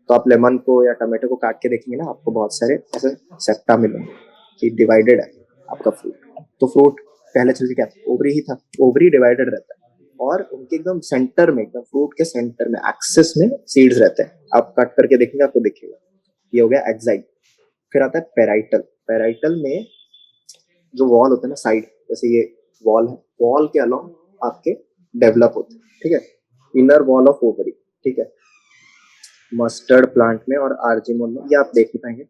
तो आप लेमन को या टमाटो को काट के देखेंगे ना, आपको बहुत सारे ऐसे सेप्टा मिलेंगे कि डिवाइडेड है आपका फ्रूट। तो फ्रूट पहले चल के क्या था, ओवरी ही था, ओवरी डिवाइडेड रहता है, और उनके एकदम सेंटर में, एकदम फ्रूट के सेंटर में एक्सिस में सीड्स रहते हैं। आप कट करके देखेंगे आपको दिखेगा। ये हो गया एक्साइड। फिर आता है पेराइटल। पेराइटल में जो वॉल होते हैं ना साइड, जैसे ये वॉल है, वॉल के अलोंग आपके डेवलप होते हैं, ठीक है। इनर वॉल ऑफ ओवरी, ठीक है। मस्टर्ड प्लांट में और आर्जिमोन में ये आप देख ही पाएंगे।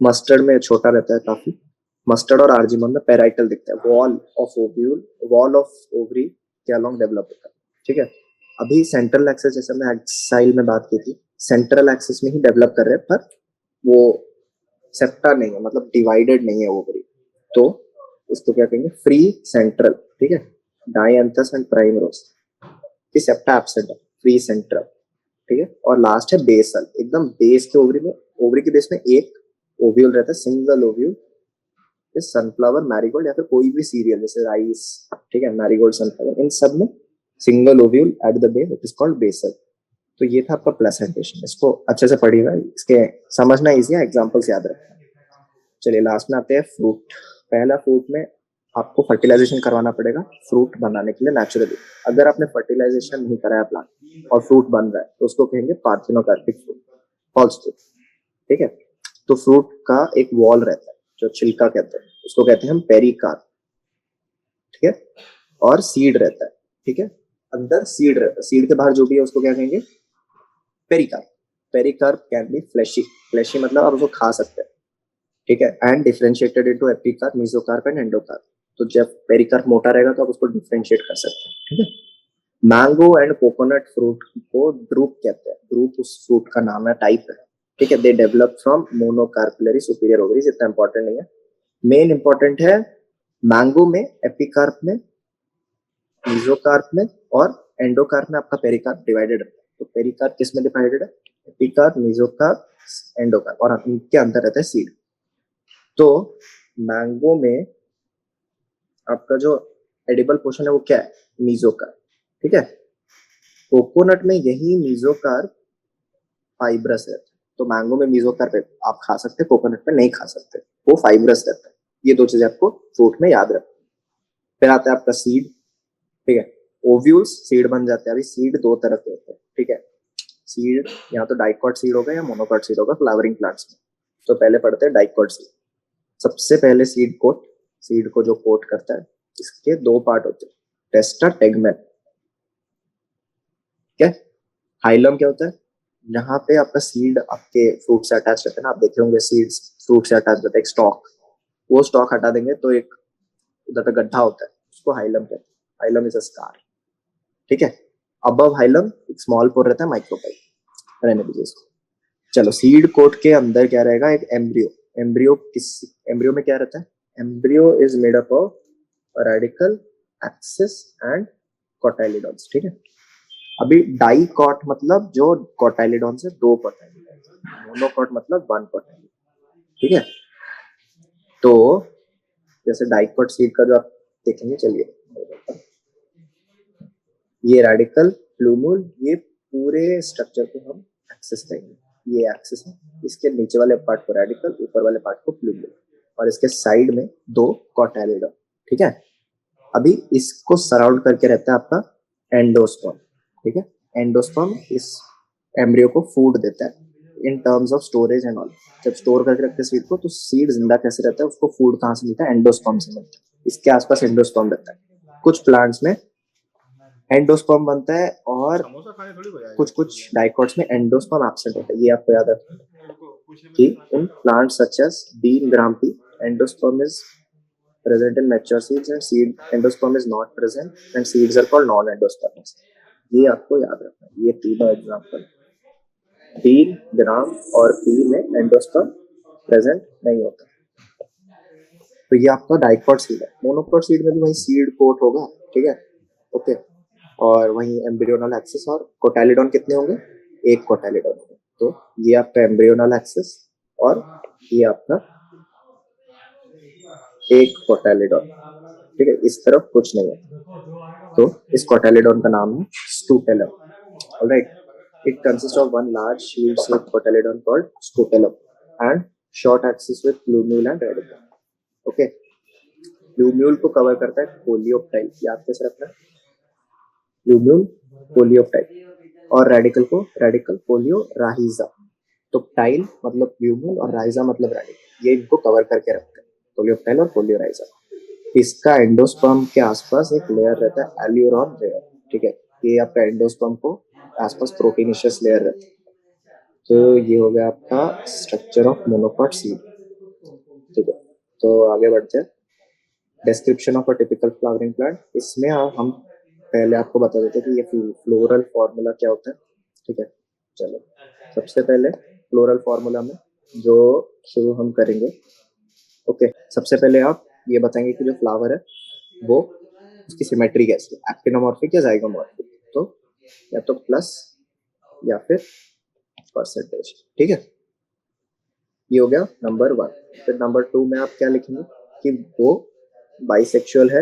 मस्टर्ड में छोटा रहता है काफी, मस्टर्ड और आर्जिमोन में पेराइटल दिखता है, wall of ovule, wall of ovary के अलोंग डेवलप होता है, ठीक है। अभी सेंट्रल एक्सिस, जैसे हमने एक्साइल में बात की थी, सेंट्रल एक्सिस में ही डेवलप कर रहे हैं, पर वो सेप्टा नहीं है, मतलब डिवाइडेड नहीं है ओवरी। तो इसको क्या कहेंगे, फ्री सेंट्रल, ठीक है। डायंथस एंड प्राइमरोस की सेप्टा एब्सेंट है, फ्री सेंट्रल, ठीक है। और लास्ट है बेसल, एकदम बेस के ओवरी में, ओवरी के बेस में एक ओव्यूल रहता है, सिंगल ओव्यूल। सनफ्लावर, मैरीगोल्ड या फिर कोई भी सीरियल जैसे राइस, ठीक है, मैरीगोल्ड, सनफ्लावर, इन सब में single ovule at the base, it is called basal. तो ये था आपका प्लेसेंटेशन, इसको अच्छे से पढ़िएगा, इसके समझना इजी है, एग्जांपल्स याद रखना। चलिए लास्ट में आते हैं फ्रूट। पहला फ्रूट में आपको फर्टिलाइजेशन करवाना पड़ेगा फ्रूट बनाने के लिए नेचुरली। अगर आपने फर्टिलाइजेशन नहीं कराया प्लांट और फ्रूट बन रहा है तो उसको कहेंगे पार्थिनोकार्पिक फ्रूट, फॉल्स फ्रूट, ठीक है। तो फ्रूट का एक वॉल रहता है जो छिलका कहते हैं, उसको कहते हैं हम पेरिकार्प, ठीक है। और सीड रहता है, ठीक है, अंदर सीड रहता है, सीड के बाहर जो भी है उसको क्या कहेंगे, pericarp. Pericarp can be fleshy, fleshy मतलब आप उसको खा सकते हैं, ठीक है। And differentiated into epicarp, mesocarp and endocarp. तो जब पेरिकार्प मोटा रहेगा तो आप उसको डिफरेंशिएट कर सकते हैं, ठीक है। मैंगो एंड कोकोनट फ्रूट को ड्रूप कहते हैं, ड्रूप उस फ्रूट का नाम है, टाइप है, ठीक है। They develop from monocarpellary superior ovaries, इतना इंपॉर्टेंट नहीं है। मेन इंपॉर्टेंट है मैंगो में, एपिकार्प में, मेसोकार्प में और एंडोकार्प में आपका पेरिकार्प डिवाइडेड है। तो पेरिकार्प किस में डिवाइडेड है, एपिकार्प, मेसोकार्प, एंडोकार्प, और इनके अंदर रहता है सीड। तो मैंगो में आपका जो एडिबल पोर्शन है वो क्या है, मेसोकार्प, ठीक है। कोकोनट में यही मेसोकार्प फाइब्रस रहता है। तो मैंगो में मेसोकार्प आप खा सकते हैं, कोकोनट में नहीं खा सकते, वो फाइब्रस रहता है। ये दो चीजें आपको फ्रूट में याद रखना। फिर आता है आपका सीड, ठीक है। ओव्यूल्स सीड बन जाते हैं। अभी सीड दो तरह के होते हैं, ठीक है। सीड या तो डाइकॉट सीड होगा या मोनोकॉट सीड होगा फ्लावरिंग प्लांट्स में। तो पहले पढ़ते हैं डाइकॉट सीड। सबसे पहले सीड कोट, सीड को जो कोट करता है, इसके दो पार्ट होते हैं, टेस्टा, टेगमेन, ठीक है। हाइलम क्या होता है, जहां पे आपका सीड आपके फ्रूट से अटैच रहता है ना, आप देखे होंगे सीड्स फ्रूट से अटैच रहता है, एक स्टॉक, वो स्टॉक हटा देंगे तो एक उधर पे गड्ढा होता है, उसको हाइलम कहते हैं। हाइलम इज अ स्कार, ठीक है। अबव हाइलम एक स्मॉल पोर रहता है, माइक्रोपाइल, रहने दीजिए इसको। चलो सीड कोट के अंदर क्या रहेगा, एक एम्ब्रियो। एम्ब्रियो किस, एम्ब्रियो में क्या रहता है, embryo is made up of radicle, axis and cotyledons, ठीक है। अभी डाइकॉट मतलब जो कोटाइलिडॉन से दो कोटाइलिडॉन, मोनोकॉट मतलब वन कोटाइलिडॉन, ठीक है। तो जैसे डाइकॉट सीड का जो आप देखेंगे, चलिए ये रेडिकल, प्लूमुल, ये पूरे स्ट्रक्चर को हम एक्सेस करेंगे। ये एक्सेस है, इसके नीचे वाले पार्ट को रेडिकल, ऊपर वाले पार्ट को प्लूमुल, और इसके साइड में दो कोटाइलिडॉन, ठीक है। अभी इसको सराउंड करके रहता है आपका एंडोस्पर्म, ठीक है। एंडोस्पर्म इस एम्ब्रियो को फूड देता है in terms of storage and all. जब स्टोर करके रखते हैं सीड को, तो सीड जिंदा कैसे रहता है, उसको फूड कहाँ से मिलता है, एंडोस्पर्म से मिलता है। इसके आसपास एंडोस्पर्म रहता है। कुछ प्लांट्स में एंडोस्पर्म बनता है और कुछ कुछ डाइकॉट्स में एंडोस्पर्म एब्सेंट होता है। ये आपको याद रखना कि in plants such as bean, gram pea, endosperm is present in mature seeds and seed endosperm is not present and seeds are called non endosperms। ये आपको याद रखना है, ये तीनों एग्जांपल। डीन, ग्राम और पी में एंडोस्पर्म प्रेजेंट नहीं होता। तो ये आपका डाइकॉट सीड है। मोनोकॉट सीड में भी वही सीड कोट होगा, ठीक है, ओके। और वहीं एम्ब्रियोनल एक्सिस और कोटाइलिडोन कितने होंगे? एक कोटाइलिडोन होगा। तो ये आपका एम्ब्रियोनल एक्सिस और ये आपका एक कोटाइलिडोन, ठीक है। इस तरफ कुछ नहीं है, तो इस कोटाइलिडोन का नाम है scutellum. Alright, it consists of one large shield-shaped cotyledon called scutellum and short axis with plumule and radicle. Okay, plumule को कवर करता है कोलियोप्टाइल, याद कैसे रखना है, प्लूम्यूल कोलियोप्टाइल, और रेडिकल को रेडिकल कोलियोराहिजा। तो टाइल मतलब प्लूम्यूल और राइजा मतलब रेडिकल, ये इनको कवर करके रखते हैं, कोलियोप्टाइल और कोलियोराइजा। इसका एंडोस्पर्म के आसपास एक लेयर रहता है एल्यूरॉन लेयर, ठीक है। ये आपका एंडोस्पर्म को आसपास प्रोटीनिशियस लेयर रहता है। तो ये हो गया आपका स्ट्रक्चर ऑफ मोनोकॉट सीड, ठीक है। तो आगे बढ़ते हैं, description of a typical flowering plant. इसमें हम पहले आपको बता देते हैं कि ये फ्लोरल फॉर्मूला क्या होता है, ठीक है। चलो, सबसे पहले फ्लोरल फॉर्मूला में जो शुरू हम करेंगे, ओके। सबसे पहले आप ये बताएंगे कि जो फ्लावर है वो उसकी सिमेट्री कैसी है, एक्टिनोमॉर्फिक या जाइगोमॉर्फिक। तो या तो प्लस या फिर परसेंटेज, ठीक है। ये हो गया नंबर 1। फिर नंबर 2 में आप क्या लिखेंगे कि वो बाइसेक्सुअल है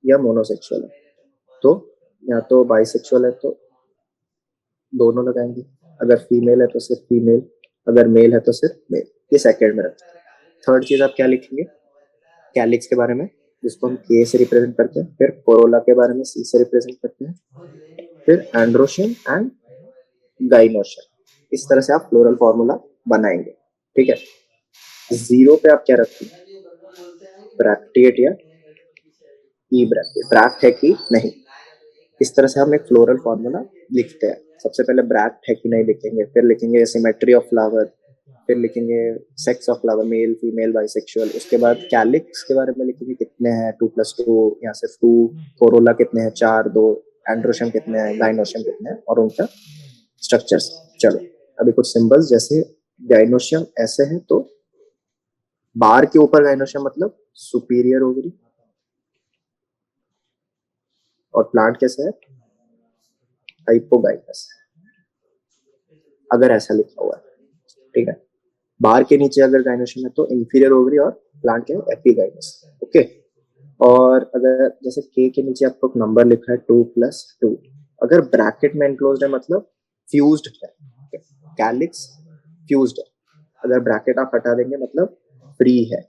या मोनोसेक्सुअल है। तो या तो बाइसेक्सुअल है तो दोनों लगाएंगे, अगर फीमेल है तो सिर्फ फीमेल, अगर मेल है तो सिर्फ मेल। ये सेकेंड में रखते हैं। थर्ड चीज आप क्या लिखेंगे, कैलिक्स के बारे में, जिसको हम के से रिप्रेजेंट करते हैं। फिर कोरोला के बारे में सी से रिप्रेजेंट करते हैं। फिर एंड्रोशियम एंड गाइनोशियम। इस तरह से आप फ्लोरल फॉर्मूला बनाएंगे, ठीक है। जीरो पे आप क्या रखते हैं, ब्रैक्टिएट या ई ब्रैक्टिएट, ब्रैक्ट है कि नहीं। इस तरह से हम एक फ्लोरल फॉर्मूला लिखते हैं। सबसे पहले ब्रैक्ट है कि नहीं लिखेंगे, फिर लिखेंगे सिमेट्री ऑफ फ्लावर, फिर लिखेंगे sex of flower, male female bisexual. उसके बाद कैलिक्स के बारे में लिखेंगे कितने हैं, 2+2 या सिर्फ 2, कोरोला कितने हैं, 4 2, एंड्रोशियम कितने हैं, गाइनोशियम कितने हैं, और उनका स्ट्रक्चर्स। चलो, अभी कुछ सिंबल्स, जैसे गाइनोशियम ऐसे है तो बार के ऊपर गाइनोशियम मतलब सुपीरियर ओवरी, और प्लांट कैसे है, हाइपोगाइनस, अगर ऐसा लिखा हुआ है, ठीक है। बार के नीचे अगर गाइनोशियम है तो इंफीरियर ओवरी, और प्लांट के एपिगाइनस, ओके। और अगर जैसे के नीचे आपको नंबर लिखा है 2+2, अगर ब्रैकेट में एनक्लोज्ड है मतलब फ्यूज्ड है, कैलिक्स फ्यूज्ड है। अगर ब्रैकेट आप हटा देंगे मतलब फ्री है,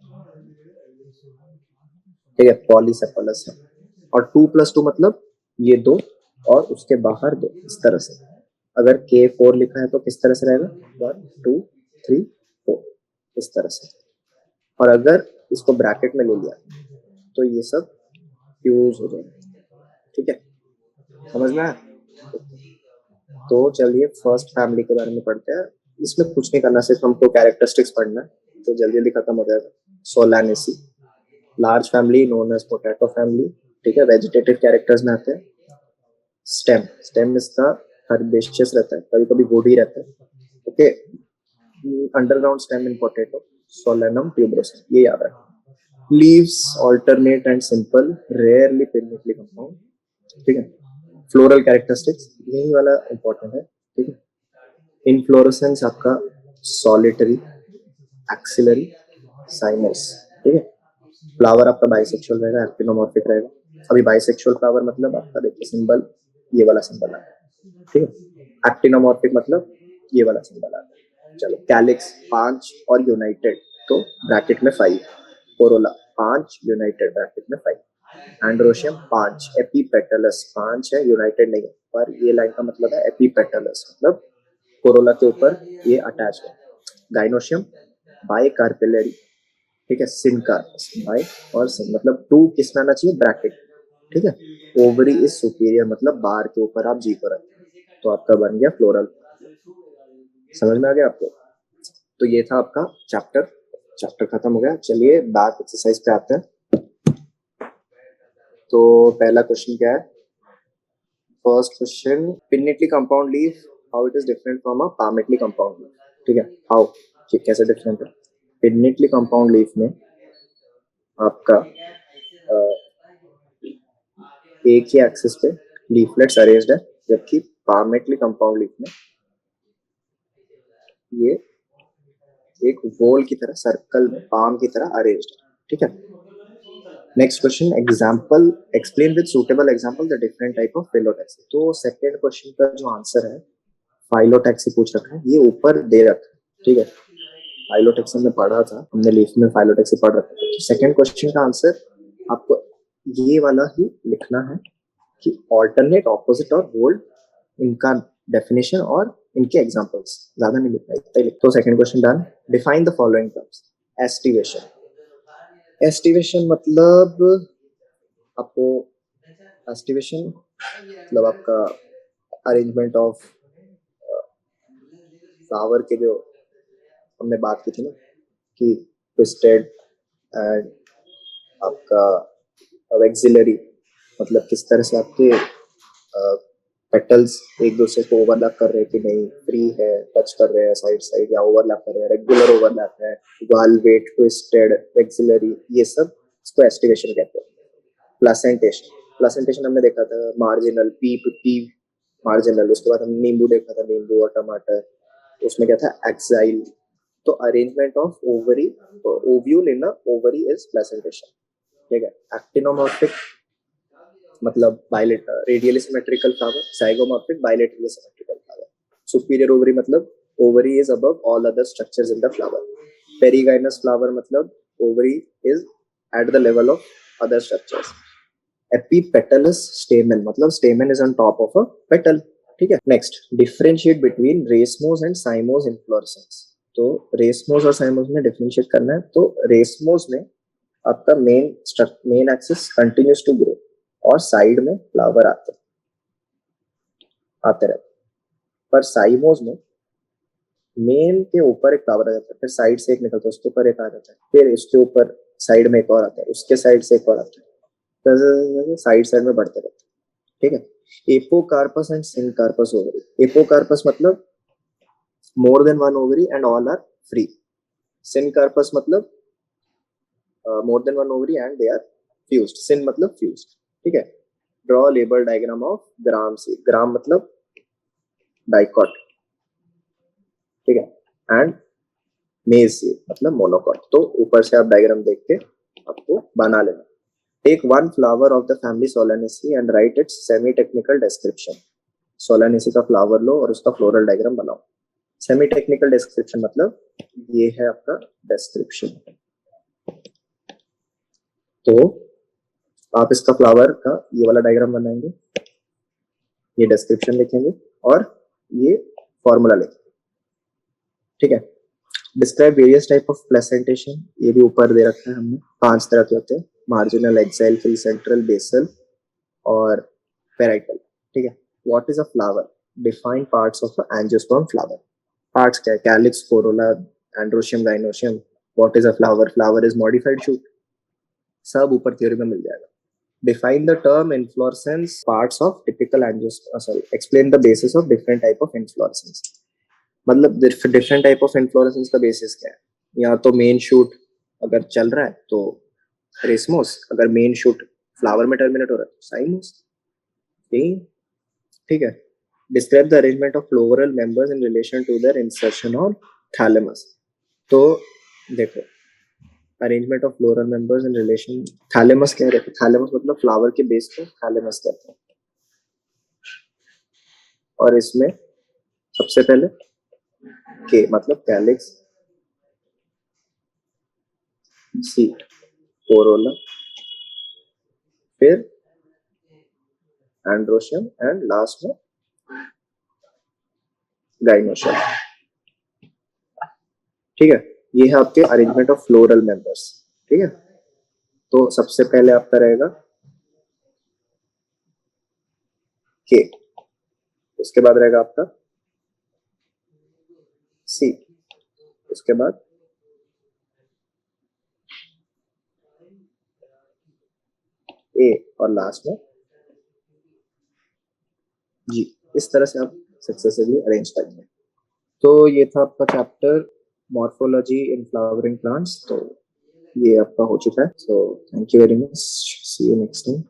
ठीक है, पॉलीसेपलस है। और 2+2 मतलब ये दो और उसके बाहर दो, इस तरह से। अगर K4 लिखा है तो किस तरह से रहेगा, 1 2 3 4, इस तरह से। और अगर इसको ब्रैकेट में ले लिया तो ये सब फ्यूज हो जाएगा, ठीक है, समझ में आया। तो चलिए फर्स्ट फैमिली के बारे में पढ़ते हैं। इसमें कुछ नहीं करना, सिर्फ हमको कैरेक्टरिस्टिक्स पढ़ना है, तो जल्दी जल्दी खत्म हो जाएगा। Solanaceae, large family known as potato family, ठीक है, वेजिटेटिव कैरेक्टर्स में आते हैं। स्टेम, स्टेम इसका हर्बेशियस रहता है, कभी कभी वुडी रहता है, okay. Underground stem in potato, solanum tuberosum, ये याद रखना। Leaves alternate and simple, rarely pinnately compound, ठीक है। फ्लोरल कैरेक्टरिस्टिक्स, यही वाला इंपॉर्टेंट है, ठीक है। इनफ्लोरेसेंस आपका सॉलिटरी, एक्सिलरी, साइमस, ठीक है। फ्लावर आपका बाइसेक्सुअल रहेगा, एक्टिनोमॉर्फिक रहेगा। अभी बाइसेक्सुअल फ्लावर मतलब आपका देखिए सिंबल, ये वाला सिंबल आता है, ठीक है। एक्टिनोमॉर्फिक मतलब ये वाला सिंबल आता है। चलो, कैलिक्स 5 और यूनाइटेड तो ब्रैकेट में 5, कोरोला 5 यूनाइटेड ब्रैकेट में 5, एंड्रोशियम 5, एपीपेटलस 5 है, यूनाइटेड नहीं है, पर ये लाइन का मतलब है एपीपेटलस मतलब कोरोला के ऊपर ये अटैच है। गाइनोशियम बाई कार्पेलरी, ठीक है, सिनकार बाई और सिन मतलब 2 किस में आना चाहिए, ब्रैकेट, ठीक है। ओवरी इज सुपीरियर मतलब बार के ऊपर आप जी को रखते हैं, तो आपका बन गया फ्लोरल। समझ में आ गया आपको। तो ये था आपका चैप्टर, चैप्टर खत्म हो गया। चलिए बैक एक्सरसाइज पे आते हैं। तो पहला क्वेश्चन क्या है, first question, pinnately compound leaf how it is different from a palmately compound leaf, ठीक है, हाउ, कैसे डिफरेंट है। पिन्नेटली कंपाउंड लीफ में आपका एक ही एक्सिस पे लीफलेट्स अरेंज्ड है, जबकि palmately कंपाउंड लीफ में ये एक वॉल की तरह, सर्कल में पाम की तरह अरेंज्ड है, ठीक है। Next question, example explain with suitable example the different type of phyllotaxy. तो सेकंड क्वेश्चन का जो आंसर है फाइलोटैक्सी पूछ रखा है, ये ऊपर दे रखा है, ठीक है। फाइलोटैक्सी में पढ़ा था हमने, लीफ में फाइलोटैक्सी पढ़ रखा था। तो सेकंड क्वेश्चन का आंसर आपको ये वाला ही लिखना है कि ऑल्टरनेट, ऑपोजिट और होल्ड, इनका डेफिनेशन और इनके एग्जांपल्स, ज्यादा नहीं लिखना, इतना ही लिख। तो second question done. Define the following terms. Aestivation, aestivation मतलब आपको, एस्टिवेशन मतलब आपका अरेंजमेंट ऑफ फ्लावर के, जो हमने बात की थी ना कि ट्विस्टेड एंड आपका वेक्सिलरी, मतलब किस तरह से आपके पेटल्स एक दूसरे को ओवरलैप कर रहे हैं कि नहीं, फ्री है, टच कर रहे हैं साइड साइड, या ओवरलैप कर रहे हैं, रेगुलर ओवरलैप है, वाल्वेट, ट्विस्टेड, वेक्सिलरी, ये सब इसको एस्टिवेशन कहते हैं। प्लेसेंटेशन, प्लेसेंटेशन हमने देखा था, मार्जिनल, पी मार्जिनल, उसके बाद हमने नींबू देखा था, नींबू और टमाटर, उसमें क्या था, एक्साइल। तो arrangement of ovary, ovule in ovary is placentation, ठीक है। एक्टिनोमॉर्फिक मतलब radially symmetrical flower, zygomorphic bilaterally symmetrical flower. Superior ovary मतलब ovary is above all other structures in the flower. Perigynous flower मतलब ovary is at the level of other structures. Epipetalous stamen मतलब stamen is on top of a petal, ठीक है। Next, differentiate between racemose and cymose inflorescence. तो racemose और cymose में differentiate करना है। तो रेसमोस में आपका main axis continues to grow और साइड में फ्लावर आते रहते, पर साइमोस में मेन के ऊपर एक फ्लावर आ जाता है, फिर साइड से एक निकलता है, उसके ऊपर एक आ जाता है, फिर उसके ऊपर साइड में एक और आता है, उसके साइड से एक और आता है, साइड साइड में बढ़ते रहते हैं, ठीक है। Apocarpous and syncarpous ovary. Apocarpous मतलब more than one ovary and all are free. Syncarpous मतलब more than one ovary and they are fused. Syn मतलब फ्यूज्ड, ठीक है। Draw label diagram of gram seed. Gram मतलब dicot, ठीक है। And मेज seed मतलब मोनोकॉट। तो ऊपर से आप डायग्राम देख के आपको बना लेना। Take one flower of the family Solanaceae and write its semi technical description. Solanaceae का फ्लावर लो और उसका फ्लोरल डायग्राम बनाओ। सेमी टेक्निकल डिस्क्रिप्शन मतलब ये है आपका डिस्क्रिप्शन। तो आप इसका फ्लावर का ये वाला डायग्राम बनाएंगे, ये डिस्क्रिप्शन लिखेंगे और ये फॉर्मूला लिखेंगे, ठीक है। Describe various type of placentation, ये भी ऊपर दे रखा है हमने, 5 तरह के होते हैं, marginal, axile, free central, basal और पेराइटल, ठीक है। What is a flower, define parts of a angiosperm flower. Parts क्या है, calyx, corolla, androecium, gynoecium. What is a flower, flower is modified shoot, सब ऊपर थ्योरी में मिल जाएगा। Define the term inflorescence, parts of typical angiosperm, sorry, explain the basis of different type of inflorescence। मतलब different type of inflorescence का basis क्या है, या तो मेन शूट अगर चल रहा है तो रेसमोस, अगर मेन शूट फ्लावर में टर्मिनेट हो रहा है तो साइमोस, यही, ठीक है। Describe the arrangement of floral members in relation to their insertion on thalamus. तो देखो, arrangement of floral members in relation, thalamus कह रहे थे, थैलेमस मतलब फ्लावर के बेस को थैलेमस कहते हैं। और इसमें सबसे पहले के मतलब कैलिक्स, सीट, कोरोला, फिर एंड्रोशियम एंड लास्ट में गाइनोशियम, ठीक है। ये है आपके अरेंजमेंट ऑफ फ्लोरल मेंबर्स, ठीक है। तो सबसे पहले आपका रहेगा के, उसके बाद रहेगा आपका सी, उसके बाद ए और लास्ट में जी। इस तरह से आप सक्सेसिवली अरेंज करेंगे। तो ये था आपका chapter morphology in flowering plants. तो ये आपका हो चुका है। So thank you very much, see you next time.